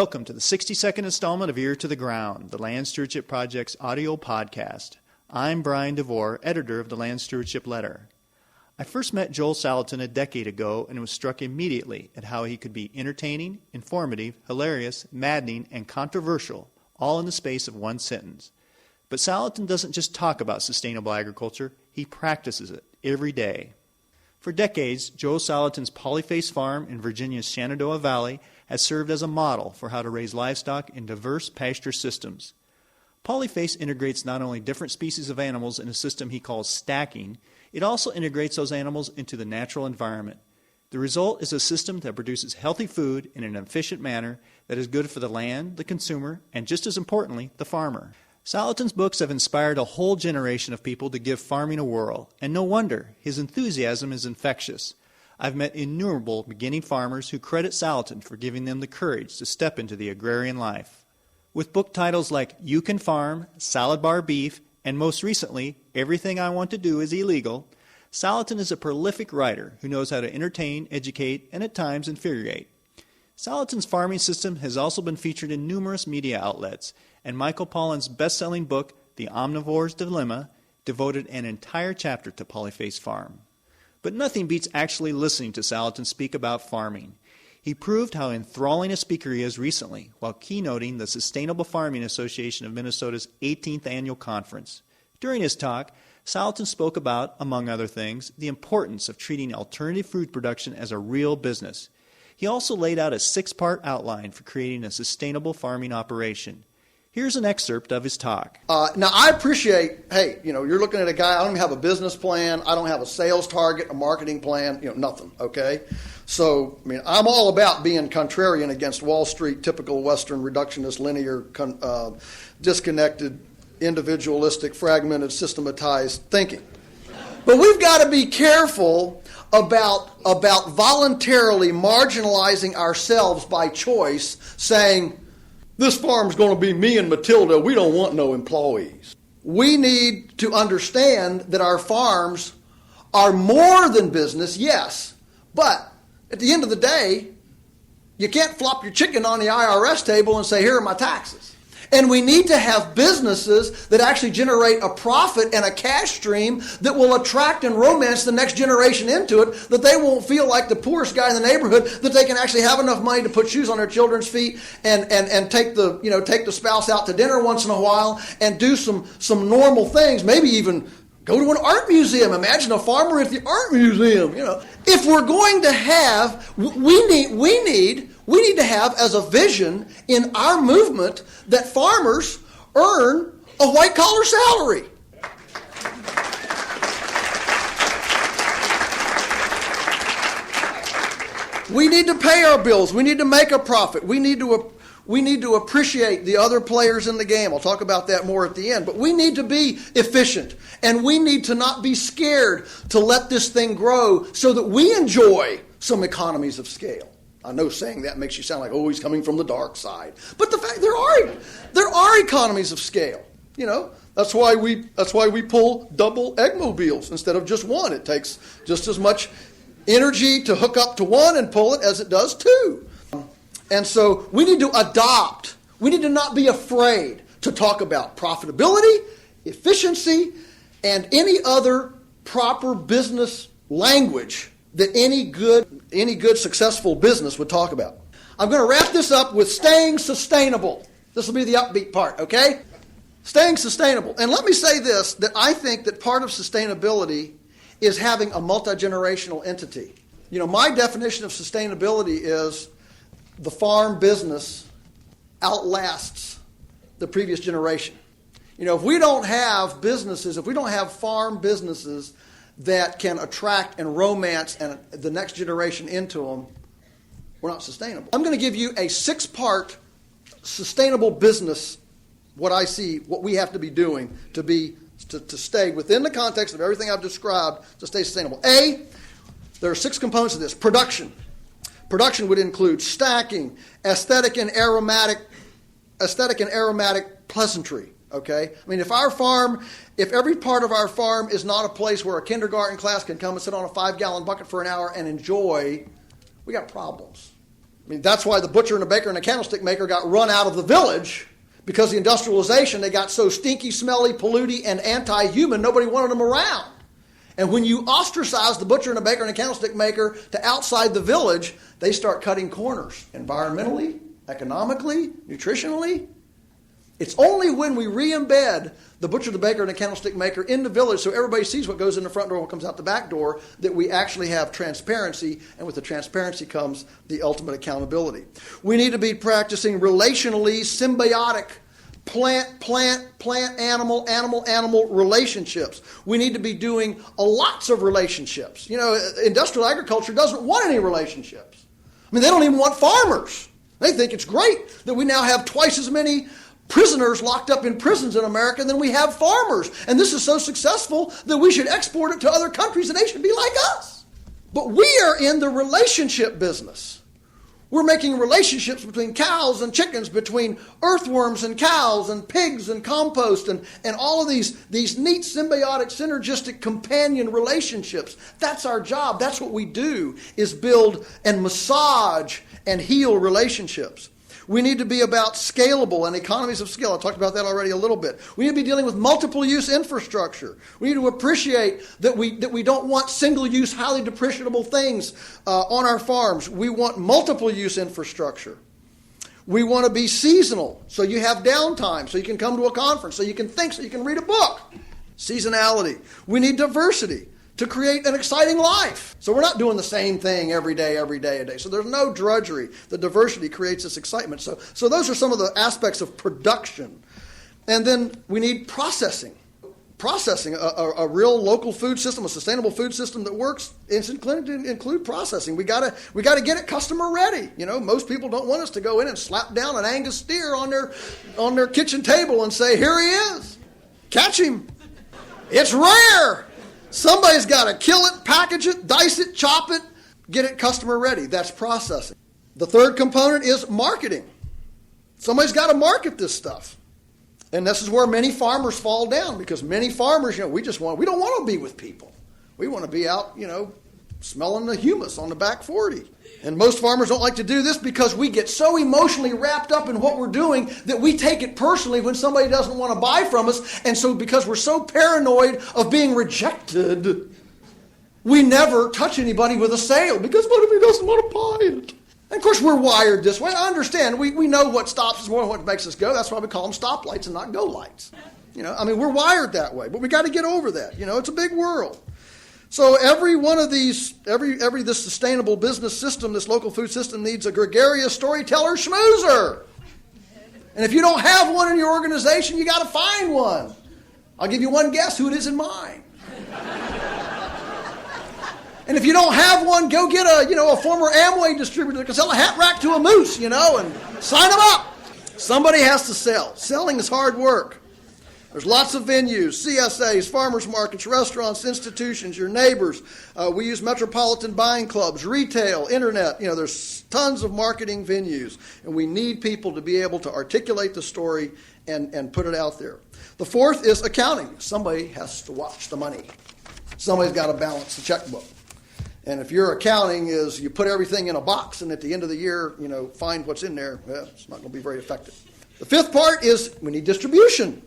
Welcome to the 62nd installment of Ear to the Ground, the Land Stewardship Project's audio podcast. I'm Brian DeVore, editor of the Land Stewardship Letter. I first met Joel Salatin a decade ago and was struck immediately at how he could be entertaining, informative, hilarious, maddening, and controversial, all in the space of one sentence. But Salatin doesn't just talk about sustainable agriculture, he practices it every day. For decades, Joel Salatin's Polyface Farm in Virginia's Shenandoah Valley has served as a model for how to raise livestock in diverse pasture systems. Polyface integrates not only different species of animals in a system he calls stacking, it also integrates those animals into the natural environment. The result is a system that produces healthy food in an efficient manner that is good for the land, the consumer, and just as importantly, the farmer. Salatin's books have inspired a whole generation of people to give farming a whirl, and no wonder, his enthusiasm is infectious. I've met innumerable beginning farmers who credit Salatin for giving them the courage to step into the agrarian life. With book titles like You Can Farm, Salad Bar Beef, and most recently, Everything I Want to Do is Illegal, Salatin is a prolific writer who knows how to entertain, educate, and at times infuriate. Salatin's farming system has also been featured in numerous media outlets, and Michael Pollan's best-selling book, The Omnivore's Dilemma, devoted an entire chapter to Polyface Farm. But nothing beats actually listening to Salatin speak about farming. He proved how enthralling a speaker he is recently while keynoting the Sustainable Farming Association of Minnesota's 18th annual conference. During his talk, Salatin spoke about, among other things, the importance of treating alternative food production as a real business. He also laid out a 6-part outline for creating a sustainable farming operation. Here's an excerpt of his talk. Now, I appreciate, hey, you're looking at a guy, I don't even have a business plan, I don't have a sales target, a marketing plan, nothing, okay? So, I'm all about being contrarian against Wall Street, typical Western reductionist, linear, disconnected, individualistic, fragmented, systematized thinking. But we've got to be careful about voluntarily marginalizing ourselves by choice, saying, this farm's going to be me and Matilda. We don't want no employees. We need to understand that our farms are more than business, yes. But at the end of the day, you can't flop your chicken on the IRS table and say, here are my taxes. And we need to have businesses that actually generate a profit and a cash stream that will attract and romance the next generation into it, that they won't feel like the poorest guy in the neighborhood, that they can actually have enough money to put shoes on their children's feet and take the spouse out to dinner once in a while and do some normal things, maybe even go to an art museum. Imagine a farmer at the art museum, If we're going to have, we need to have as a vision in our movement that farmers earn a white-collar salary. We need to pay our bills. We need to make a profit. We need to appreciate the other players in the game. I'll talk about that more at the end. But we need to be efficient. And we need to not be scared to let this thing grow so that we enjoy some economies of scale. I know saying that makes you sound like, he's coming from the dark side. But the fact there are economies of scale. That's why we pull double eggmobiles instead of just one. It takes just as much energy to hook up to one and pull it as it does two. And so we need to adopt. We need to not be afraid to talk about profitability, efficiency, and any other proper business language that any good successful business would talk about. I'm going to wrap this up with staying sustainable. This will be the upbeat part, okay? Staying sustainable. And let me say this, that I think that part of sustainability is having a multi-generational entity. My definition of sustainability is the farm business outlasts the previous generation. If we don't have businesses, if we don't have farm businesses that can attract and romance and the next generation into them, we're not sustainable. I'm going to give you a 6-part sustainable business, what I see, what we have to be doing to stay within the context of everything I've described to stay sustainable. There are 6 components of this. Production. Production would include stacking, aesthetic and aromatic pleasantry. Okay? If every part of our farm is not a place where a kindergarten class can come and sit on a 5-gallon bucket for an hour and enjoy, we got problems. I mean, that's why the butcher and the baker and the candlestick maker got run out of the village, because the industrialization, they got so stinky, smelly, polluty, and anti-human, nobody wanted them around. And when you ostracize the butcher and the baker and the candlestick maker to outside the village, they start cutting corners, environmentally, economically, nutritionally. It's only when we re-embed the butcher, the baker, and the candlestick maker in the village so everybody sees what goes in the front door, what comes out the back door, that we actually have transparency, and with the transparency comes the ultimate accountability. We need to be practicing relationally symbiotic plant, animal relationships. We need to be doing lots of relationships. You know, industrial agriculture doesn't want any relationships. I mean, they don't even want farmers. They think it's great that we now have twice as many prisoners locked up in prisons in America than we have farmers. And this is so successful that we should export it to other countries and they should be like us. But we are in the relationship business. We're making relationships between cows and chickens, between earthworms and cows and pigs and compost and all of these neat symbiotic, synergistic companion relationships. That's our job. That's what we do, is build and massage and heal relationships. We need to be about scalable and economies of scale. I talked about that already a little bit. We need to be dealing with multiple use infrastructure. We need to appreciate that we don't want single use, highly depreciable things on our farms. We want multiple use infrastructure. We want to be seasonal, so you have downtime, so you can come to a conference, so you can think, so you can read a book. Seasonality. We need diversity to create an exciting life. So we're not doing the same thing every day a day. So there's no drudgery. The diversity creates this excitement. So those are some of the aspects of production. And then we need processing. Processing, a real local food system, a sustainable food system that works, it's include processing. We gotta get it customer ready. You know, most people don't want us to go in and slap down an Angus steer on their kitchen table and say, "Here he is. Catch him. It's rare." Somebody's got to kill it, package it, dice it, chop it, get it customer ready. That's processing. The third component is marketing. Somebody's got to market this stuff. And this is where many farmers fall down, because many farmers, we don't want to be with people. We want to be out, smelling the humus on the back 40. And most farmers don't like to do this because we get so emotionally wrapped up in what we're doing that we take it personally when somebody doesn't want to buy from us. And so because we're so paranoid of being rejected, we never touch anybody with a sale, because what if he doesn't want to buy it? And of course, we're wired this way. I understand. We know what stops us more than what makes us go. That's why we call them stoplights and not go lights. We're wired that way. But we got to get over that. It's a big world. So every one of these, this sustainable business system, this local food system, needs a gregarious storyteller schmoozer. And if you don't have one in your organization, you got to find one. I'll give you one guess who it is in mine. And if you don't have one, go get a former Amway distributor that can sell a hat rack to a moose, and sign them up. Somebody has to sell. Selling is hard work. There's lots of venues, CSAs, farmers markets, restaurants, institutions, your neighbors. We use metropolitan buying clubs, retail, internet. There's tons of marketing venues. And we need people to be able to articulate the story and put it out there. The fourth is accounting. Somebody has to watch the money. Somebody's got to balance the checkbook. And if your accounting is you put everything in a box and at the end of the year, find what's in there, well, it's not going to be very effective. The fifth part is we need distribution.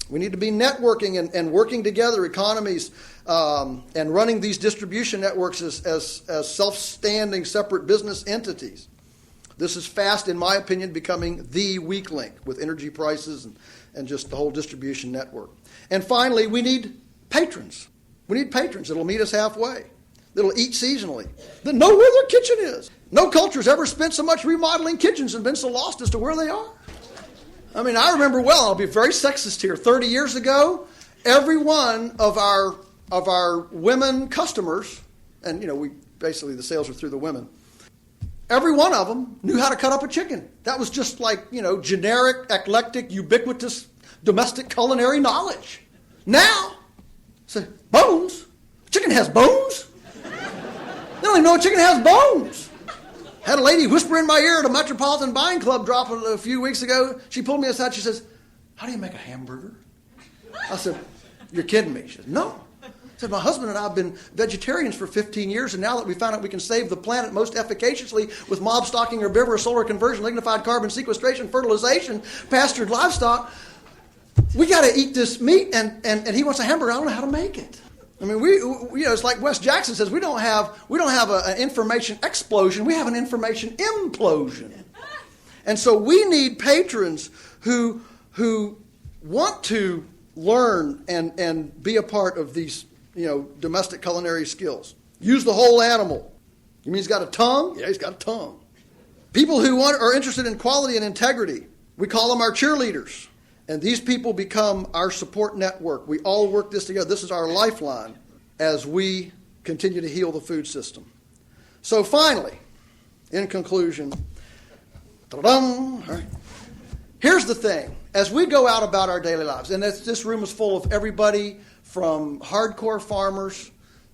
We need to be networking and working together, economies, and running these distribution networks as self-standing, separate business entities. This is fast, in my opinion, becoming the weak link with energy prices and just the whole distribution network. And finally, we need patrons. We need patrons that'll meet us halfway, that'll eat seasonally, that know where their kitchen is. No culture's ever spent so much remodeling kitchens and been so lost as to where they are. I remember well, I'll be very sexist here, 30 years ago, every one of our women customers, and the sales were through the women, every one of them knew how to cut up a chicken. That was just like, generic, eclectic, ubiquitous domestic culinary knowledge. Now, say, bones? Chicken has bones? They don't even know a chicken has bones. Had a lady whisper in my ear at a Metropolitan Buying Club drop a few weeks ago. She pulled me aside. She says, "How do you make a hamburger?" I said, "You're kidding me." She said, "No. Said, my husband and I have been vegetarians for 15 years, and now that we found out we can save the planet most efficaciously with mob stocking, herbivorous, solar conversion, lignified carbon sequestration, fertilization, pastured livestock, we got to eat this meat, and he wants a hamburger. I don't know how to make it. I mean, it's like Wes Jackson says, we don't have an information explosion, we have an information implosion. And so we need patrons who want to learn and be a part of these, domestic culinary skills. Use the whole animal. You mean he's got a tongue? Yeah, he's got a tongue. People who are interested in quality and integrity, we call them our cheerleaders. And these people become our support network. We all work this together. This is our lifeline as we continue to heal the food system. So finally, in conclusion, all right, here's the thing. As we go out about our daily lives, and this room is full of everybody from hardcore farmers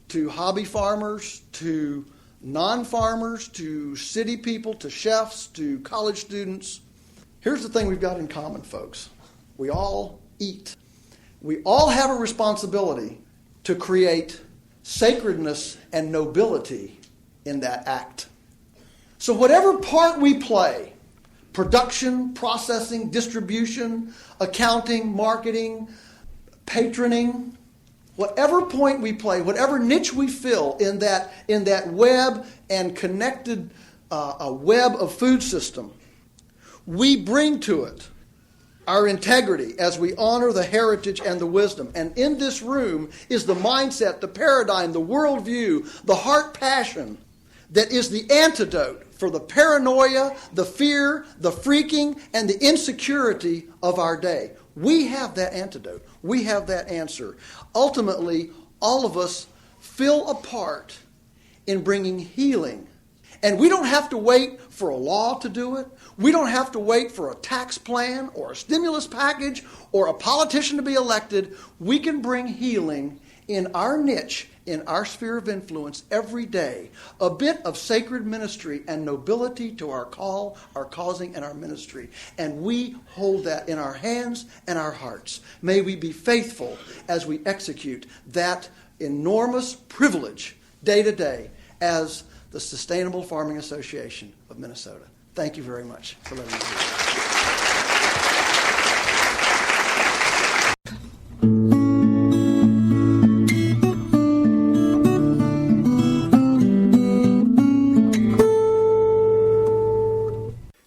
to hobby farmers to non-farmers to city people to chefs to college students, here's the thing we've got in common, folks. We all eat. We all have a responsibility to create sacredness and nobility in that act. So whatever part we play, production, processing, distribution, accounting, marketing, patroning, whatever point we play, whatever niche we fill in that web and connected a web of food system, we bring to it our integrity as we honor the heritage and the wisdom. And in this room is the mindset, the paradigm, the worldview, the heart passion that is the antidote for the paranoia, the fear, the freaking, and the insecurity of our day. We have that antidote. We have that answer. Ultimately, all of us fill a part in bringing healing. And we don't have to wait for a law to do it. We don't have to wait for a tax plan or a stimulus package or a politician to be elected. We can bring healing in our niche, in our sphere of influence every day. A bit of sacred ministry and nobility to our call, our causing, and our ministry. And we hold that in our hands and our hearts. May we be faithful as we execute that enormous privilege day to day as the Sustainable Farming Association of Minnesota. Thank you very much for letting me do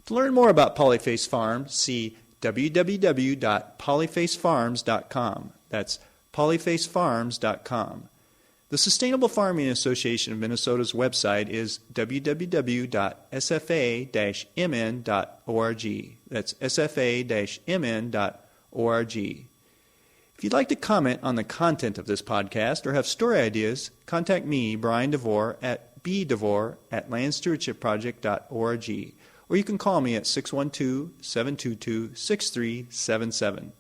To learn more about Polyface Farms, see www.polyfacefarms.com. That's polyfacefarms.com. The Sustainable Farming Association of Minnesota's website is www.sfa-mn.org. That's sfa-mn.org. If you'd like to comment on the content of this podcast or have story ideas, contact me, Brian DeVore, at bdevore@landstewardshipproject.org, or you can call me at 612-722-6377.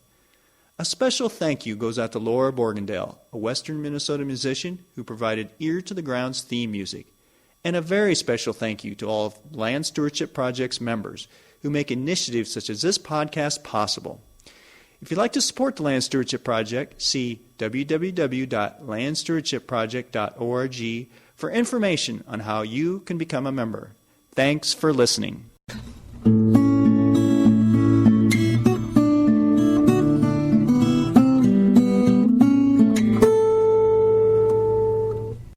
A special thank you goes out to Laura Borgendale, a Western Minnesota musician who provided Ear to the Ground's theme music. And a very special thank you to all of Land Stewardship Project's members who make initiatives such as this podcast possible. If you'd like to support the Land Stewardship Project, see www.landstewardshipproject.org for information on how you can become a member. Thanks for listening.